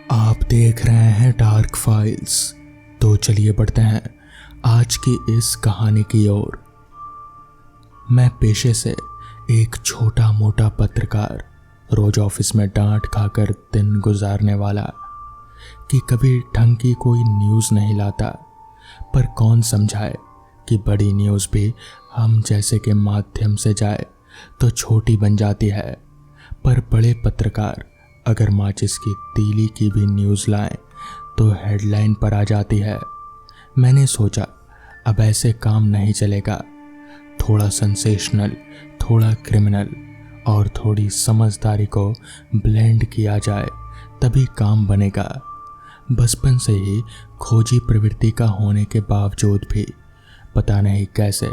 आप देख रहे हैं डार्क फाइल्स। तो चलिए बढ़ते हैं आज की इस कहानी की ओर। मैं पेशे से एक छोटा मोटा पत्रकार, रोज ऑफिस में डांट खाकर दिन गुजारने वाला, कि कभी ढंग की कोई न्यूज़ नहीं लाता। पर कौन समझाए कि बड़ी न्यूज़ भी हम जैसे के माध्यम से जाए तो छोटी बन जाती है। पर बड़े पत्रकार अगर माचिस की तीली की भी न्यूज़ लाएं तो हेडलाइन पर आ जाती है। मैंने सोचा अब ऐसे काम नहीं चलेगा। थोड़ा सेंसेशनल, थोड़ा क्रिमिनल और थोड़ी समझदारी को ब्लेंड किया जाए तभी काम बनेगा। बचपन से ही खोजी प्रवृत्ति का होने के बावजूद भी पता नहीं कैसे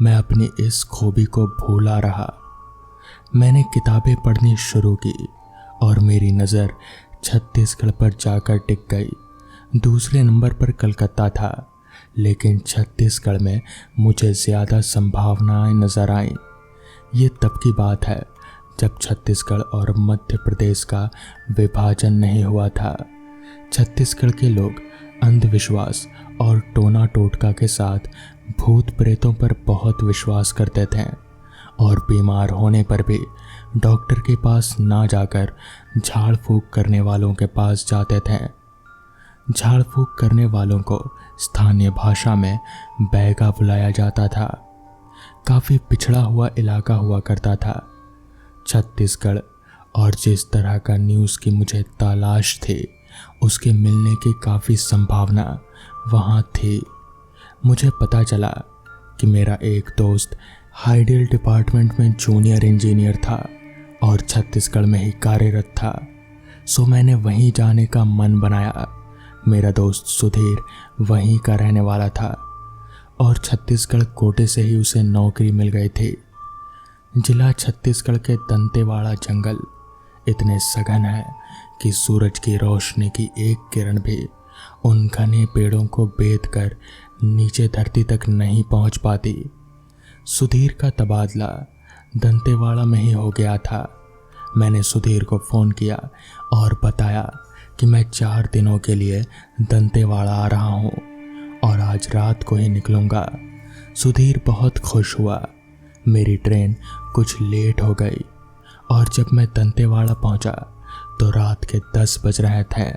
मैं अपनी इस खूबी को भूला रहा। मैंने किताबें पढ़नी शुरू की और मेरी नज़र छत्तीसगढ़ पर जाकर टिक गई। दूसरे नंबर पर कलकत्ता था, लेकिन छत्तीसगढ़ में मुझे ज़्यादा संभावनाएं नज़र आईं। ये तब की बात है जब छत्तीसगढ़ और मध्य प्रदेश का विभाजन नहीं हुआ था। छत्तीसगढ़ के लोग अंधविश्वास और टोना टोटका के साथ भूत प्रेतों पर बहुत विश्वास करते थे और बीमार होने पर भी डॉक्टर के पास ना जाकर झाड़ फूक करने वालों के पास जाते थे। झाड़ फूक करने वालों को स्थानीय भाषा में बैगा बुलाया जाता था। काफ़ी पिछड़ा हुआ इलाका हुआ करता था छत्तीसगढ़, और जिस तरह का न्यूज़ की मुझे तलाश थी उसके मिलने की काफ़ी संभावना वहाँ थी। मुझे पता चला कि मेरा एक दोस्त हाइडल डिपार्टमेंट में जूनियर इंजीनियर था और छत्तीसगढ़ में ही कार्यरत था। सो मैंने वहीं जाने का मन बनाया। मेरा दोस्त सुधीर वहीं का रहने वाला था और छत्तीसगढ़ कोटे से ही उसे नौकरी मिल गई थी। जिला छत्तीसगढ़ के दंतेवाड़ा जंगल इतने सघन है कि सूरज की रोशनी की एक किरण भी उन घने पेड़ों को बेध कर नीचे धरती तक नहीं पहुंच पाती। सुधीर का तबादला दंतेवाड़ा में ही हो गया था। मैंने सुधीर को फ़ोन किया और बताया कि मैं 4 दिनों के लिए दंतेवाड़ा आ रहा हूँ और आज रात को ही निकलूँगा। सुधीर बहुत खुश हुआ। मेरी ट्रेन कुछ लेट हो गई और जब मैं दंतेवाड़ा पहुँचा तो रात के 10 बज रहे थे।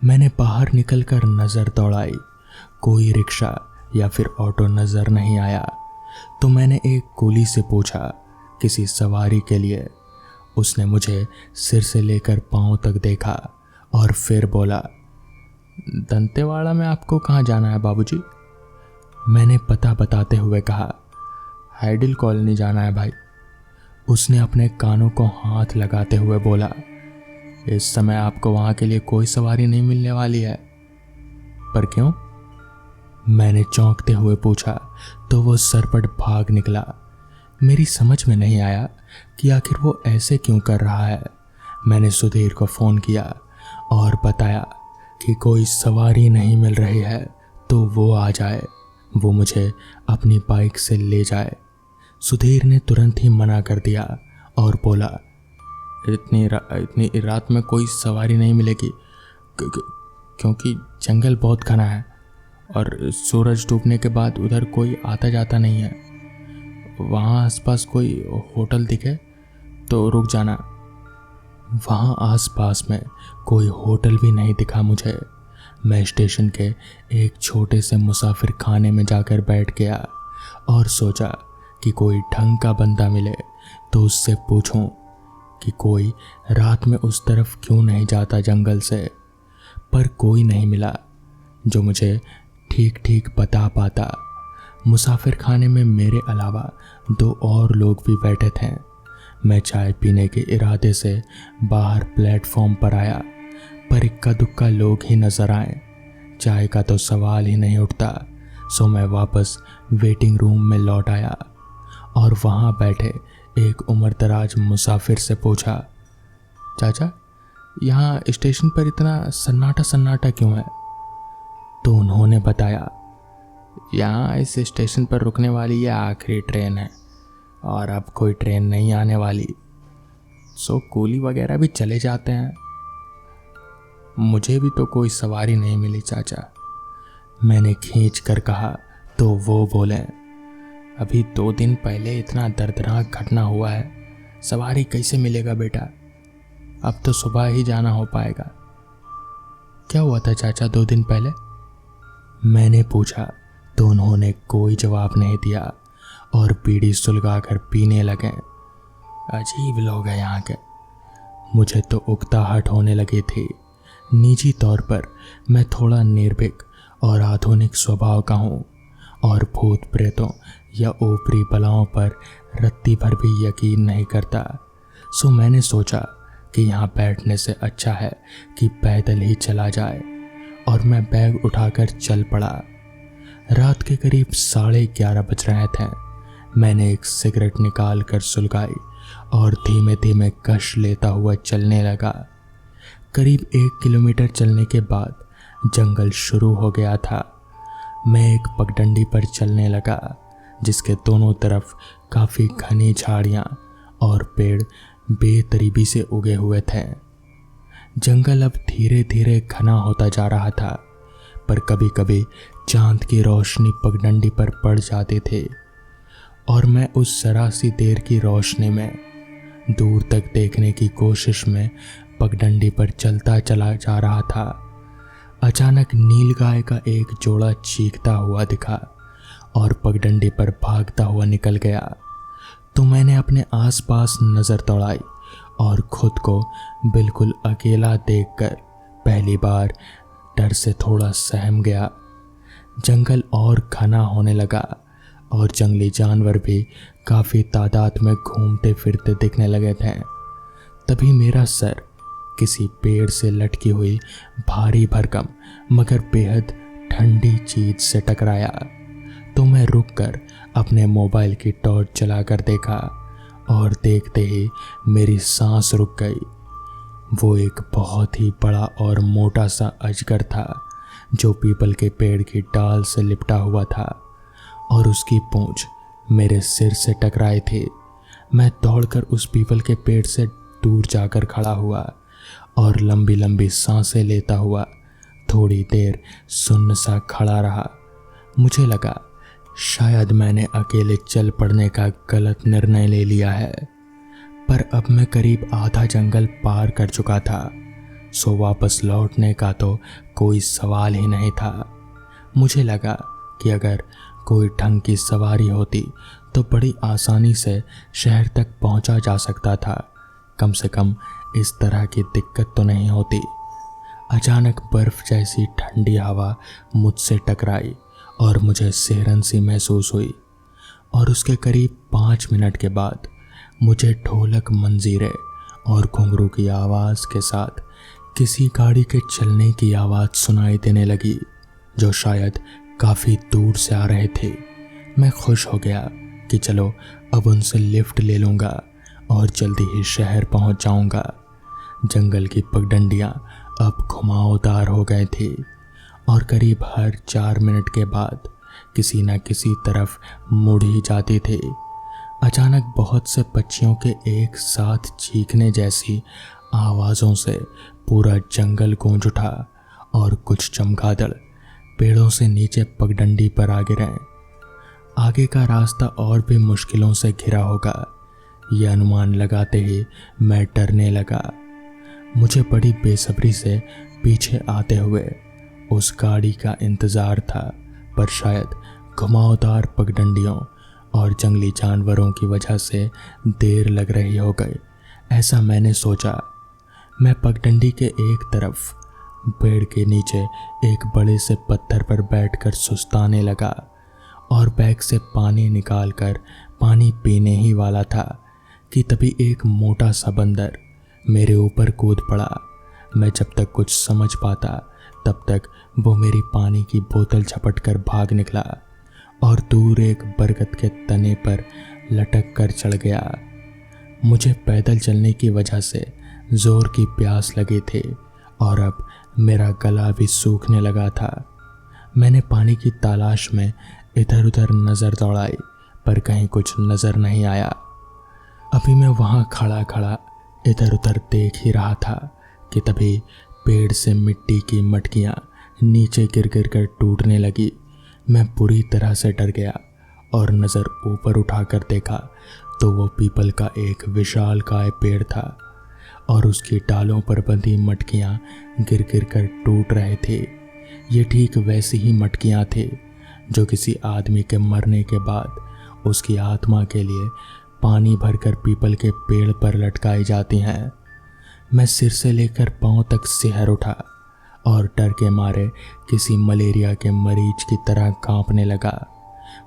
मैंने बाहर निकलकर नज़र दौड़ाई, कोई रिक्शा या फिर ऑटो नज़र नहीं आया। तो मैंने एक कुली से पूछा किसी सवारी के लिए। उसने मुझे सिर से लेकर पाँव तक देखा और फिर बोला, दंतेवाड़ा में आपको कहाँ जाना है बाबूजी? मैंने पता बताते हुए कहा, हाइडल कॉलोनी जाना है भाई। उसने अपने कानों को हाथ लगाते हुए बोला, इस समय आपको वहाँ के लिए कोई सवारी नहीं मिलने वाली है। पर क्यों? मैंने चौंकते हुए पूछा तो वो सरपट भाग निकला। मेरी समझ में नहीं आया कि आखिर वो ऐसे क्यों कर रहा है। मैंने सुधीर को फ़ोन किया और बताया कि कोई सवारी नहीं मिल रही है तो वो आ जाए, वो मुझे अपनी बाइक से ले जाए। सुधीर ने तुरंत ही मना कर दिया और बोला, इतनी रात में कोई सवारी नहीं मिलेगी क्योंकि जंगल बहुत घना है और सूरज डूबने के बाद उधर कोई आता जाता नहीं है। वहाँ आसपास कोई होटल दिखे तो रुक जाना। वहाँ आसपास में कोई होटल भी नहीं दिखा मुझे। मैं स्टेशन के एक छोटे से मुसाफिर खाने में जाकर बैठ गया और सोचा कि कोई ढंग का बंदा मिले तो उससे पूछूं कि कोई रात में उस तरफ क्यों नहीं जाता जंगल से। पर कोई नहीं मिला जो मुझे ठीक ठीक बता पाता। मुसाफिर खाने में मेरे अलावा 2 और लोग भी बैठे थे। मैं चाय पीने के इरादे से बाहर प्लेटफॉर्म पर आया, पर इक्का दुक्का लोग ही नज़र आए। चाय का तो सवाल ही नहीं उठता। सो मैं वापस वेटिंग रूम में लौट आया और वहाँ बैठे एक उम्रदराज मुसाफिर से पूछा, चाचा यहाँ स्टेशन पर इतना सन्नाटा सन्नाटा क्यों है? तो उन्होंने बताया, यहाँ इस स्टेशन पर रुकने वाली ये आखिरी ट्रेन है और अब कोई ट्रेन नहीं आने वाली। सो कूली वगैरह भी चले जाते हैं। मुझे भी तो कोई सवारी नहीं मिली चाचा, मैंने खींच कर कहा तो वो बोले, अभी 2 दिन पहले इतना दर्दनाक घटना हुआ है, सवारी कैसे मिलेगा बेटा, अब तो सुबह ही जाना हो पाएगा। क्या हुआ था चाचा 2 दिन पहले, मैंने पूछा तो उन्होंने कोई जवाब नहीं दिया और बीड़ी सुलगा कर पीने लगे। अजीब लोग हैं यहाँ के। मुझे तो उकताहट होने लगी थी। निजी तौर पर मैं थोड़ा निर्भीक और आधुनिक स्वभाव का हूँ और भूत प्रेतों या ऊपरी बलाओं पर रत्ती भर भी यकीन नहीं करता। सो मैंने सोचा कि यहाँ बैठने से अच्छा है कि पैदल ही चला जाए और मैं बैग उठाकर चल पड़ा। रात के करीब 11:30 बज रहे थे। मैंने एक सिगरेट निकाल कर सुलगाई और धीमे धीमे कश लेता हुआ चलने लगा। करीब 1 किलोमीटर चलने के बाद जंगल शुरू हो गया था। मैं एक पगडंडी पर चलने लगा जिसके दोनों तरफ काफ़ी घनी झाड़ियाँ और पेड़ बेतरीबी से उगे हुए थे। जंगल अब धीरे धीरे घना होता जा रहा था, पर कभी कभी चांद की रोशनी पगडंडी पर पड़ जाती थी और मैं उस जरा सी देर की रोशनी में दूर तक देखने की कोशिश में पगडंडी पर चलता चला जा रहा था। अचानक नीलगाय का एक जोड़ा चीखता हुआ दिखा और पगडंडी पर भागता हुआ निकल गया। तो मैंने अपने आसपास नज़र दौड़ाई और खुद को बिल्कुल अकेला देखकर पहली बार डर से थोड़ा सहम गया। जंगल और घना होने लगा और जंगली जानवर भी काफ़ी तादाद में घूमते फिरते दिखने लगे थे। तभी मेरा सर किसी पेड़ से लटकी हुई भारी भरकम मगर बेहद ठंडी चीज से टकराया। तो मैं रुककर अपने मोबाइल की टॉर्च जलाकर देखा और देखते ही मेरी सांस रुक गई। वो एक बहुत ही बड़ा और मोटा सा अजगर था जो पीपल के पेड़ की डाल से लिपटा हुआ था और उसकी पूंछ मेरे सिर से टकराई थी। मैं दौड़कर उस पीपल के पेड़ से दूर जाकर खड़ा हुआ और लंबी लंबी सांसें लेता हुआ थोड़ी देर सुन्न सा खड़ा रहा। मुझे लगा शायद मैंने अकेले चल पड़ने का गलत निर्णय ले लिया है, पर अब मैं करीब आधा जंगल पार कर चुका था, सो वापस लौटने का तो कोई सवाल ही नहीं था। मुझे लगा कि अगर कोई ढंग की सवारी होती तो बड़ी आसानी से शहर तक पहुंचा जा सकता था, कम से कम इस तरह की दिक्कत तो नहीं होती। अचानक बर्फ जैसी ठंडी हवा मुझसे टकराई और मुझे सिहरन सी महसूस हुई और उसके करीब 5 मिनट के बाद मुझे ढोलक, मंजीरे और घुंघरू की आवाज़ के साथ किसी गाड़ी के चलने की आवाज़ सुनाई देने लगी जो शायद काफ़ी दूर से आ रहे थे। मैं खुश हो गया कि चलो अब उनसे लिफ्ट ले लूँगा और जल्दी ही शहर पहुँच जाऊँगा। जंगल की पगडंडियाँ अब घुमावदार हो गए थे और करीब हर 4 मिनट के बाद किसी न किसी तरफ मुड़ ही जाती थी। अचानक बहुत से पक्षियों के एक साथ चीखने जैसी आवाज़ों से पूरा जंगल गूंज उठा और कुछ चमगादड़ पेड़ों से नीचे पगडंडी पर आ गिरे। आगे का रास्ता और भी मुश्किलों से घिरा होगा, यह अनुमान लगाते ही मैं डरने लगा। मुझे बड़ी बेसब्री से पीछे आते हुए उस गाड़ी का इंतज़ार था, पर शायद घुमावदार पगडंडियों और जंगली जानवरों की वजह से देर लग रही हो गई, ऐसा मैंने सोचा। मैं पगडंडी के एक तरफ पेड़ के नीचे एक बड़े से पत्थर पर बैठकर सुस्ताने लगा और बैग से पानी निकालकर पानी पीने ही वाला था कि तभी एक मोटा सा बंदर मेरे ऊपर कूद पड़ा। मैं जब तक कुछ समझ पाता तब तक वो मेरी पानी की बोतल झपट कर भाग निकला और दूर एक बरगद के तने पर लटक कर चढ़ गया। मुझे पैदल चलने की वजह से जोर की प्यास लगी थी और अब मेरा गला भी सूखने लगा था। मैंने पानी की तलाश में इधर उधर नज़र दौड़ाई, पर कहीं कुछ नज़र नहीं आया। अभी मैं वहाँ खड़ा खड़ा इधर उधर देख ही रहा था कि तभी पेड़ से मिट्टी की मटकियाँ नीचे गिर गिर कर टूटने लगी। मैं बुरी तरह से डर गया और नज़र ऊपर उठाकर देखा तो वो पीपल का एक विशालकाय पेड़ था और उसकी डालों पर बंधी मटकियाँ गिर गिर कर टूट रहे थे। ये ठीक वैसी ही मटकियाँ थे जो किसी आदमी के मरने के बाद उसकी आत्मा के लिए पानी भरकर पीपल के पेड़ पर लटकाई जाती हैं। मैं सिर से लेकर पांव तक सिहर उठा और डर के मारे किसी मलेरिया के मरीज की तरह कांपने लगा।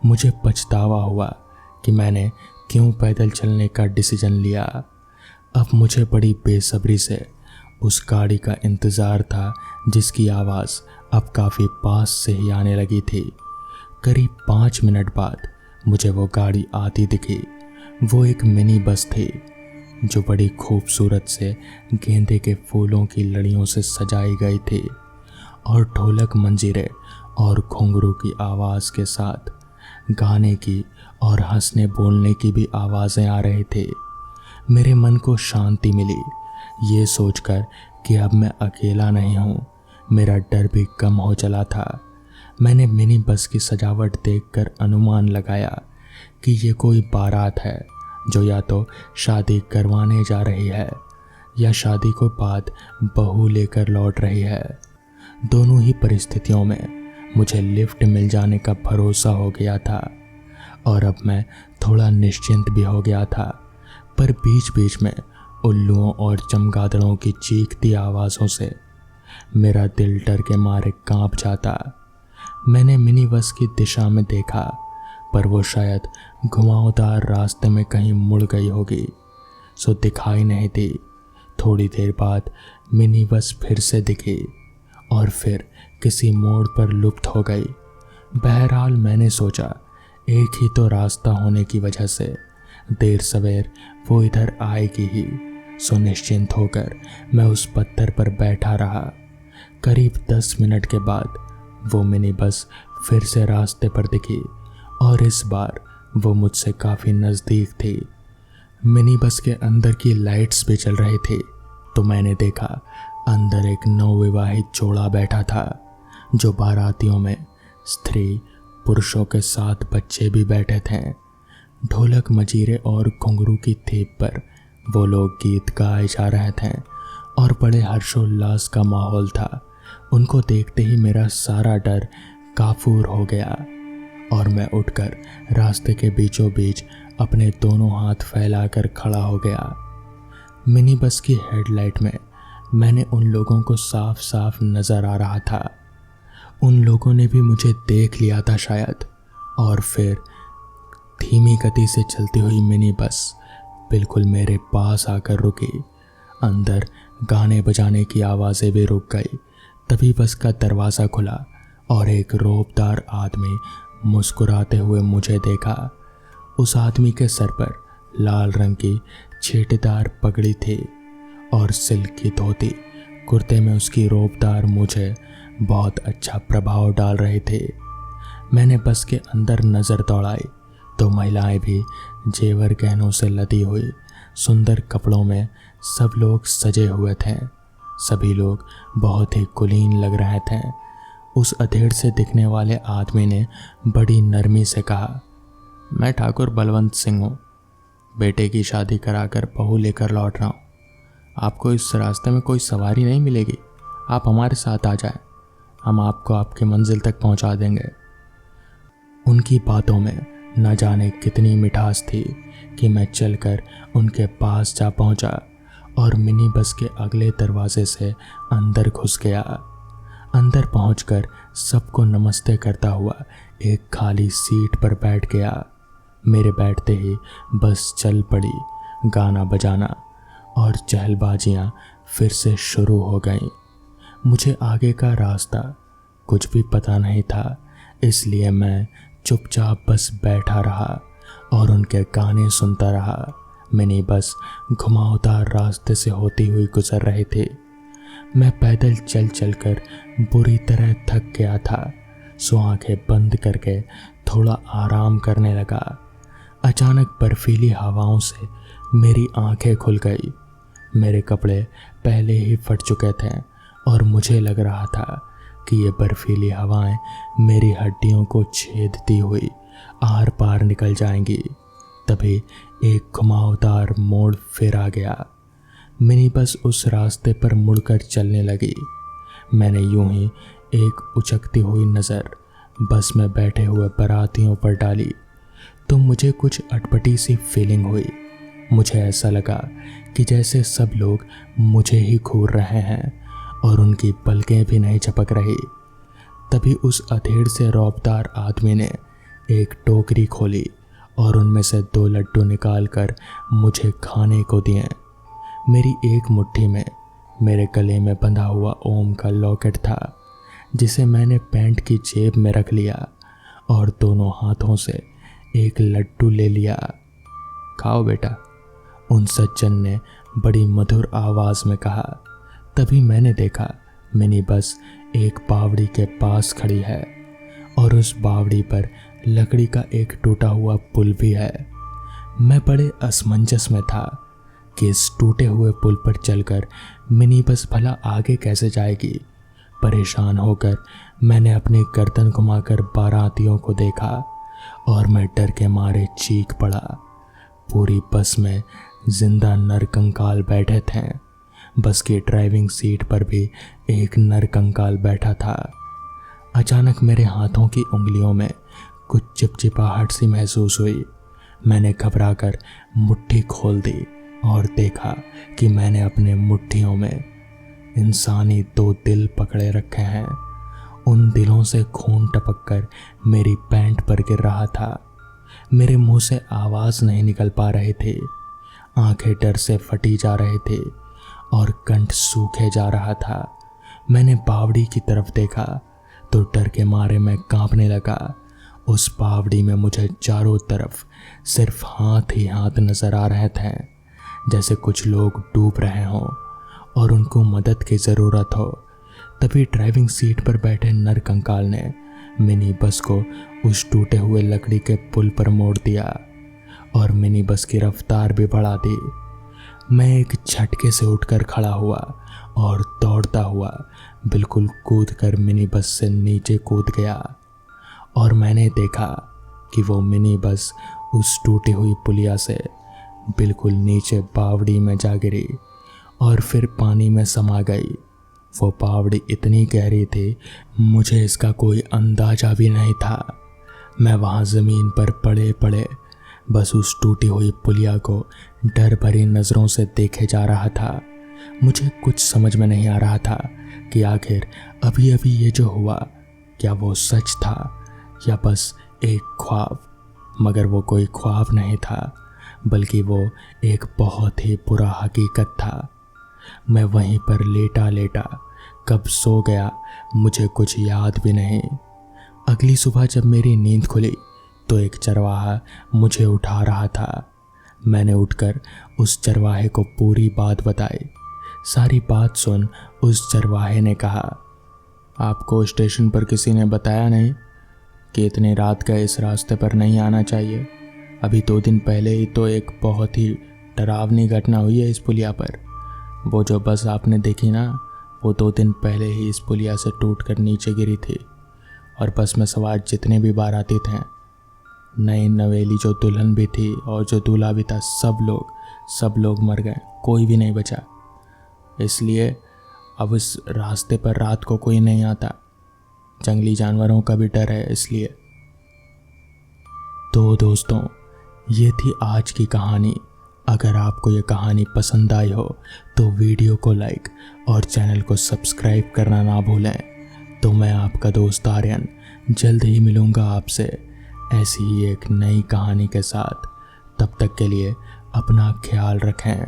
मुझे पछतावा हुआ कि मैंने क्यों पैदल चलने का डिसीजन लिया। अब मुझे बड़ी बेसब्री से उस गाड़ी का इंतज़ार था जिसकी आवाज़ अब काफ़ी पास से ही आने लगी थी। करीब 5 मिनट बाद मुझे वो गाड़ी आती दिखी। वो एक मिनी बस थी जो बड़ी खूबसूरत से गेंदे के फूलों की लड़ियों से सजाई गई थी और ढोलक मंजीरे और घुंघरू की आवाज़ के साथ गाने की और हंसने बोलने की भी आवाज़ें आ रही थी। मेरे मन को शांति मिली ये सोचकर कि अब मैं अकेला नहीं हूँ। मेरा डर भी कम हो चला था। मैंने मिनी बस की सजावट देखकर अनुमान लगाया कि ये कोई बारात है जो या तो शादी करवाने जा रही है या शादी को बाद बहू लेकर लौट रही है। दोनों ही परिस्थितियों में मुझे लिफ्ट मिल जाने का भरोसा हो गया था और अब मैं थोड़ा निश्चिंत भी हो गया था। पर बीच बीच में उल्लुओं और चमगादड़ों की चीखती आवाज़ों से मेरा दिल डर के मारे कांप जाता। मैंने मिनी बस की दिशा में देखा पर वो शायद घुमावदार रास्ते में कहीं मुड़ गई होगी, सो दिखाई नहीं दी। थोड़ी देर बाद मिनी बस फिर से दिखी और फिर किसी मोड़ पर लुप्त हो गई। बहरहाल मैंने सोचा एक ही तो रास्ता होने की वजह से देर सवेर वो इधर आएगी ही, सो निश्चिंत होकर मैं उस पत्थर पर बैठा रहा। करीब 10 मिनट के बाद वो मिनी बस फिर से रास्ते पर दिखी और इस बार वो मुझसे काफ़ी नज़दीक थी। मिनी बस के अंदर की लाइट्स भी चल रही थी तो मैंने देखा अंदर एक नवविवाहित जोड़ा बैठा था जो बारातियों में स्त्री पुरुषों के साथ बच्चे भी बैठे थे। ढोलक मजीरे और घुंघरू की थीप पर वो लोग गीत गाए जा रहे थे और बड़े हर्षोल्लास का माहौल था। उनको देखते ही मेरा सारा डर काफूर हो गया और मैं उठकर रास्ते के बीचों बीच अपने दोनों हाथ फैलाकर खड़ा हो गया। मिनी बस की हेडलाइट में मैंने उन लोगों को साफ साफ नज़र आ रहा था। उन लोगों ने भी मुझे देख लिया था शायद। और फिर धीमी गति से चलती हुई मिनी बस बिल्कुल मेरे पास आकर रुकी। अंदर गाने बजाने की आवाज़ें भी रुक गई। तभी बस का दरवाज़ा खुला और एक रौबदार आदमी मुस्कुराते हुए मुझे देखा। उस आदमी के सर पर लाल रंग की छींटेदार पगड़ी थी और सिल्क की धोती कुर्ते में उसकी रौबदार मुझे बहुत अच्छा प्रभाव डाल रहे थे। मैंने बस के अंदर नज़र दौड़ाई तो महिलाएं भी जेवर गहनों से लदी हुई सुंदर कपड़ों में सब लोग सजे हुए थे। सभी लोग बहुत ही कुलीन लग रहे थे। उस अधेड़ से दिखने वाले आदमी ने बड़ी नरमी से कहा, मैं ठाकुर बलवंत सिंह हूँ, बेटे की शादी कराकर बहू लेकर लौट रहा हूँ। आपको इस रास्ते में कोई सवारी नहीं मिलेगी, आप हमारे साथ आ जाएं, हम आपको आपकी मंजिल तक पहुँचा देंगे। उनकी बातों में न जाने कितनी मिठास थी कि मैं चलकर उनके पास जा पहुँचा और मिनी बस के अगले दरवाजे से अंदर घुस गया। अंदर पहुंचकर सबको नमस्ते करता हुआ एक खाली सीट पर बैठ गया। मेरे बैठते ही बस चल पड़ी। गाना बजाना और चहलबाजियां फिर से शुरू हो गईं। मुझे आगे का रास्ता कुछ भी पता नहीं था, इसलिए मैं चुपचाप बस बैठा रहा और उनके गाने सुनता रहा। मिनी बस घुमावदार रास्ते से होती हुई गुजर रही थी। मैं पैदल चल चलकर बुरी तरह थक गया था, सो आंखें बंद करके थोड़ा आराम करने लगा। अचानक बर्फीली हवाओं से मेरी आंखें खुल गई। मेरे कपड़े पहले ही फट चुके थे और मुझे लग रहा था कि ये बर्फीली हवाएं मेरी हड्डियों को छेदती हुई आर पार निकल जाएंगी। तभी एक घुमावदार मोड़ फिर आ गया। मिनी बस उस रास्ते पर मुड़कर चलने लगी। मैंने यूं ही एक उचकती हुई नज़र बस में बैठे हुए बारातियों पर डाली तो मुझे कुछ अटपटी सी फीलिंग हुई। मुझे ऐसा लगा कि जैसे सब लोग मुझे ही घूर रहे हैं और उनकी पलकें भी नहीं झपक रही। तभी उस अधेड़ से रौबदार आदमी ने एक टोकरी खोली और उनमें से 2 लड्डू निकालकर मुझे खाने को दिए। मेरी एक मुट्ठी में मेरे गले में बंधा हुआ ओम का लॉकेट था, जिसे मैंने पैंट की जेब में रख लिया और दोनों हाथों से एक लड्डू ले लिया। खाओ बेटा, उन सज्जन ने बड़ी मधुर आवाज़ में कहा। तभी मैंने देखा मिनी बस एक बावड़ी के पास खड़ी है और उस बावड़ी पर लकड़ी का एक टूटा हुआ पुल भी है। मैं बड़े असमंजस में था कि इस टूटे हुए पुल पर चलकर मिनी बस भला आगे कैसे जाएगी। परेशान होकर मैंने अपनी गर्दन घुमाकर बारातियों को देखा और मैं डर के मारे चीख पड़ा। पूरी बस में जिंदा नर कंकाल बैठे थे। बस की ड्राइविंग सीट पर भी एक नर कंकाल बैठा था। अचानक मेरे हाथों की उंगलियों में कुछ चिपचिपाहट सी महसूस हुई। मैंने घबराकर मुट्ठी खोल दी और देखा कि मैंने अपने मुट्ठियों में इंसानी 2 दिल पकड़े रखे हैं। उन दिलों से खून टपककर मेरी पैंट पर गिर रहा था। मेरे मुंह से आवाज़ नहीं निकल पा रहे थे। आंखें डर से फटी जा रहे थे और कंठ सूखे जा रहा था। मैंने बावड़ी की तरफ देखा तो डर के मारे मैं कांपने लगा। उस बावड़ी में मुझे चारों तरफ सिर्फ हाथ ही हाथ नजर आ रहे थे, जैसे कुछ लोग डूब रहे हों और उनको मदद की ज़रूरत हो। तभी ड्राइविंग सीट पर बैठे नर कंकाल ने मिनी बस को उस टूटे हुए लकड़ी के पुल पर मोड़ दिया और मिनी बस की रफ्तार भी बढ़ा दी। मैं एक झटके से उठकर खड़ा हुआ और दौड़ता हुआ बिल्कुल कूदकर मिनी बस से नीचे कूद गया और मैंने देखा कि वो मिनी बस उस टूटी हुई पुलिया से बिल्कुल नीचे बावड़ी में जा गिरी और फिर पानी में समा गई। वो बावड़ी इतनी गहरी थी मुझे इसका कोई अंदाजा भी नहीं था। मैं वहाँ ज़मीन पर पड़े पड़े बस उस टूटी हुई पुलिया को डर भरी नज़रों से देखे जा रहा था। मुझे कुछ समझ में नहीं आ रहा था कि आखिर अभी अभी ये जो हुआ क्या वो सच था या बस एक ख्वाब। मगर वो कोई ख्वाब नहीं था, बल्कि वो एक बहुत ही बुरा हकीकत था। मैं वहीं पर लेटा लेटा कब सो गया मुझे कुछ याद भी नहीं। अगली सुबह जब मेरी नींद खुली तो एक चरवाहा मुझे उठा रहा था। मैंने उठकर उस चरवाहे को पूरी बात बताई। सारी बात सुन उस चरवाहे ने कहा, आपको स्टेशन पर किसी ने बताया नहीं कि इतनी रात का इस रास्ते पर नहीं आना चाहिए? अभी 2 दिन पहले ही तो एक बहुत ही डरावनी घटना हुई है इस पुलिया पर। वो जो बस आपने देखी ना, वो 2 दिन पहले ही इस पुलिया से टूटकर नीचे गिरी थी और बस में सवार जितने भी बाराती थे, नई नवेली जो दुल्हन भी थी और जो दूल्हा भी था, सब लोग मर गए, कोई भी नहीं बचा। इसलिए अब इस रास्ते पर रात को कोई नहीं आता। जंगली जानवरों का भी डर है इसलिए। तो दोस्तों, ये थी आज की कहानी। अगर आपको ये कहानी पसंद आई हो तो वीडियो को लाइक और चैनल को सब्सक्राइब करना ना भूलें। तो मैं आपका दोस्त आर्यन जल्द ही मिलूँगा आपसे ऐसी ही एक नई कहानी के साथ। तब तक के लिए अपना ख्याल रखें।